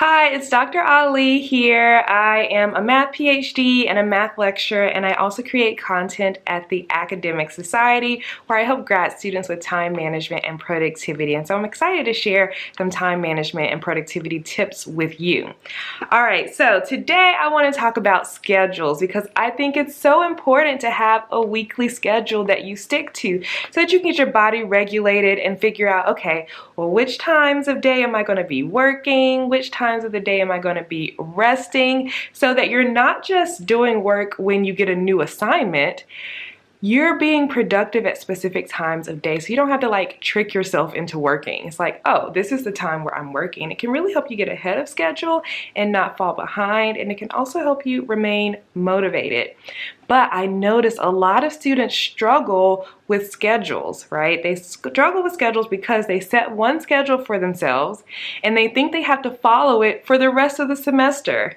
Hi, it's Dr. Ali here. I am a math PhD and a math lecturer, and I also create content at the Academic Society where I help grad students with time management and productivity. And so I'm excited to share some time management and productivity tips with you. All right, so today I want to talk about schedules because I think it's so important to have a weekly schedule that you stick to so that you can get your body regulated and figure out, okay, well, which times of day am I going to be working? Which times of the day am I going to be resting? So that you're not just doing work when you get a new assignment, you're being productive at specific times of day. So you don't have to like trick yourself into working. It's like, oh, this is the time where I'm working. It can really help you get ahead of schedule and not fall behind. And it can also help you remain motivated. But I notice a lot of students struggle with schedules, right? They struggle with schedules because they set one schedule for themselves and they think they have to follow it for the rest of the semester.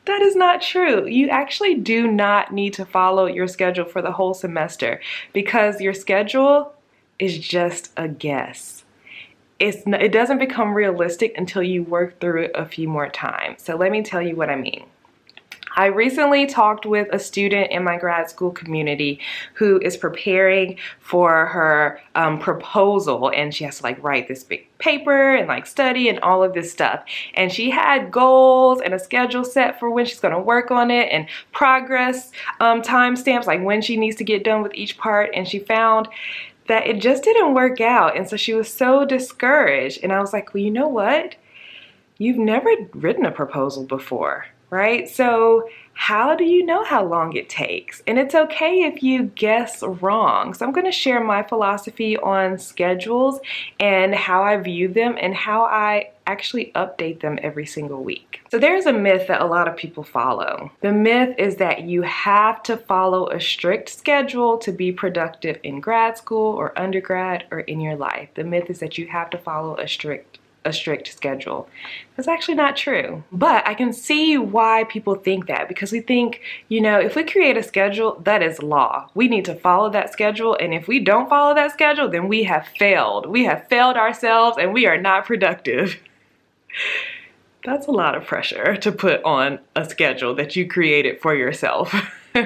That is not true. You actually do not need to follow your schedule for the whole semester because your schedule is just a guess. It doesn't become realistic until you work through it a few more times. So let me tell you what I mean. I recently talked with a student in my grad school community who is preparing for her proposal, and she has to like write this big paper and like study and all of this stuff. And she had goals and a schedule set for when she's going to work on it and progress timestamps, like when she needs to get done with each part. And she found that it just didn't work out. And so she was so discouraged. And I was like, well, you know what? You've never written a proposal before. Right? So how do you know how long it takes? And it's okay if you guess wrong. So I'm going to share my philosophy on schedules and how I view them and how I actually update them every single week. So there's a myth that a lot of people follow. The myth is that you have to follow a strict schedule to be productive in grad school or undergrad or in your life. The myth is that you have to follow a strict schedule. That's actually not true. But I can see why people think that, because we think, you know, if we create a schedule, that is law. We need to follow that schedule, and if we don't follow that schedule, then we have failed. We have failed ourselves and we are not productive. That's a lot of pressure to put on a schedule that you created for yourself.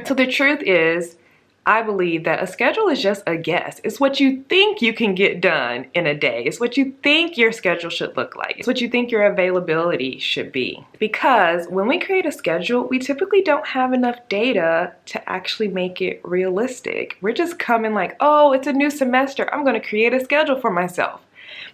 So the truth is, I believe that a schedule is just a guess. It's what you think you can get done in a day. It's what you think your schedule should look like. It's what you think your availability should be. Because when we create a schedule, we typically don't have enough data to actually make it realistic. We're just coming like, oh, it's a new semester. I'm going to create a schedule for myself.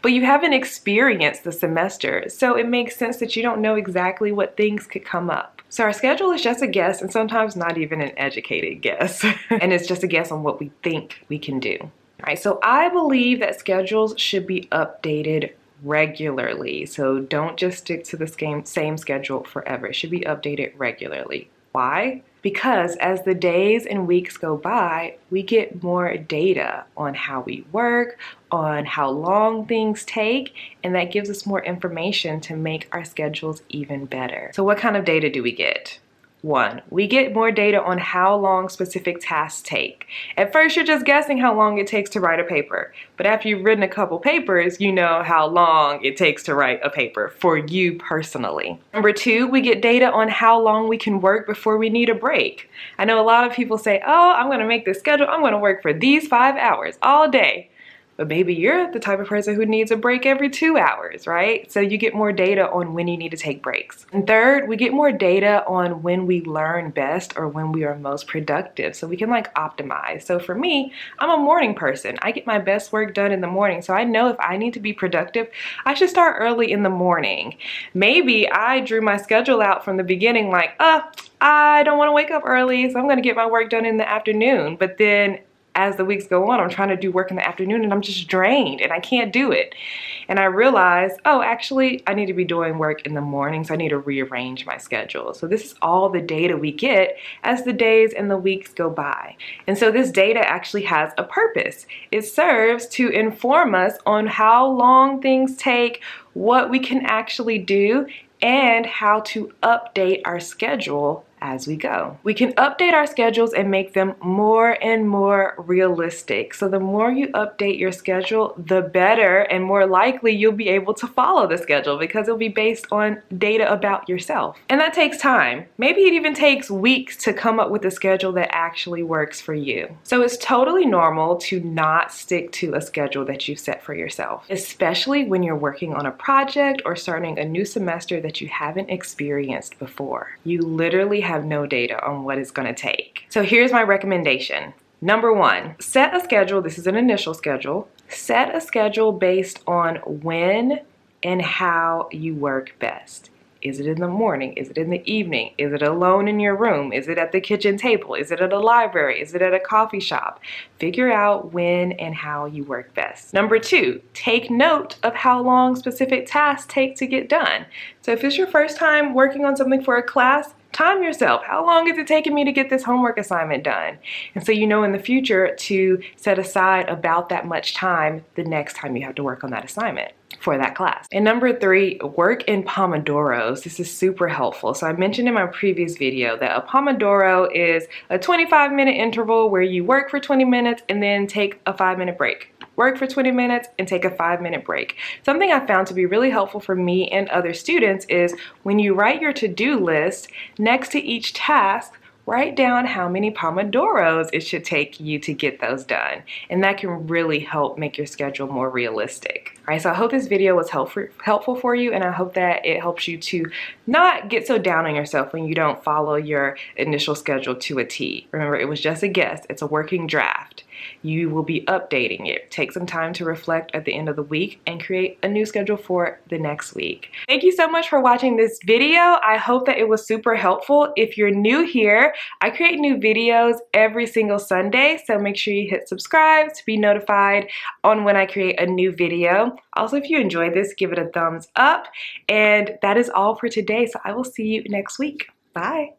But you haven't experienced the semester, so it makes sense that you don't know exactly what things could come up. So our schedule is just a guess, and sometimes not even an educated guess. And it's just a guess on what we think we can do. All right, so I believe that schedules should be updated regularly. So don't just stick to the same schedule forever. It should be updated regularly. Why? Because as the days and weeks go by, we get more data on how we work, on how long things take, and that gives us more information to make our schedules even better. So what kind of data do we get? One, we get more data on how long specific tasks take. At first, you're just guessing how long it takes to write a paper. But after you've written a couple papers, you know how long it takes to write a paper for you personally. Number two, we get data on how long we can work before we need a break. I know a lot of people say, oh, I'm going to make this schedule. I'm going to work for these 5 hours all day. But maybe you're the type of person who needs a break every 2 hours, right? So you get more data on when you need to take breaks. And third, we get more data on when we learn best or when we are most productive. So we can like optimize. So for me, I'm a morning person. I get my best work done in the morning. So I know if I need to be productive, I should start early in the morning. Maybe I drew my schedule out from the beginning like, I don't want to wake up early, so I'm going to get my work done in the afternoon. But then as the weeks go on, I'm trying to do work in the afternoon and I'm just drained and I can't do it. And I realize, oh, actually, I need to be doing work in the morning, so I need to rearrange my schedule. So this is all the data we get as the days and the weeks go by. And so this data actually has a purpose. It serves to inform us on how long things take, what we can actually do, and how to update our schedule as we go. We can update our schedules and make them more and more realistic. So the more you update your schedule, the better and more likely you'll be able to follow the schedule because it'll be based on data about yourself. And that takes time. Maybe it even takes weeks to come up with a schedule that actually works for you. So it's totally normal to not stick to a schedule that you've set for yourself, especially when you're working on a project or starting a new semester that you haven't experienced before. You literally have no data on what it's going to take. So here's my recommendation. Number one, set a schedule. This is an initial schedule. Set a schedule based on when and how you work best. Is it in the morning? Is it in the evening? Is it alone in your room? Is it at the kitchen table? Is it at a library? Is it at a coffee shop? Figure out when and how you work best. Number two, take note of how long specific tasks take to get done. So if it's your first time working on something for a class, time yourself. How long is it taking me to get this homework assignment done? And so you know in the future to set aside about that much time the next time you have to work on that assignment for that class. And number three, work in Pomodoros. This is super helpful. So I mentioned in my previous video that a Pomodoro is a 25-minute interval where you work for 20 minutes and then take a 5-minute break. Work for 20 minutes and take a 5-minute break. Something I found to be really helpful for me and other students is when you write your to-do list, next to each task, write down how many Pomodoros it should take you to get those done. And that can really help make your schedule more realistic. All right, so I hope this video was helpful for you, and I hope that it helps you to not get so down on yourself when you don't follow your initial schedule to a T. Remember, it was just a guess. It's a working draft. You will be updating it. Take some time to reflect at the end of the week and create a new schedule for the next week. Thank you so much for watching this video. I hope that it was super helpful. If you're new here, I create new videos every single Sunday, so make sure you hit subscribe to be notified on when I create a new video. Also, if you enjoyed this, give it a thumbs up. And that is all for today, so I will see you next week. Bye.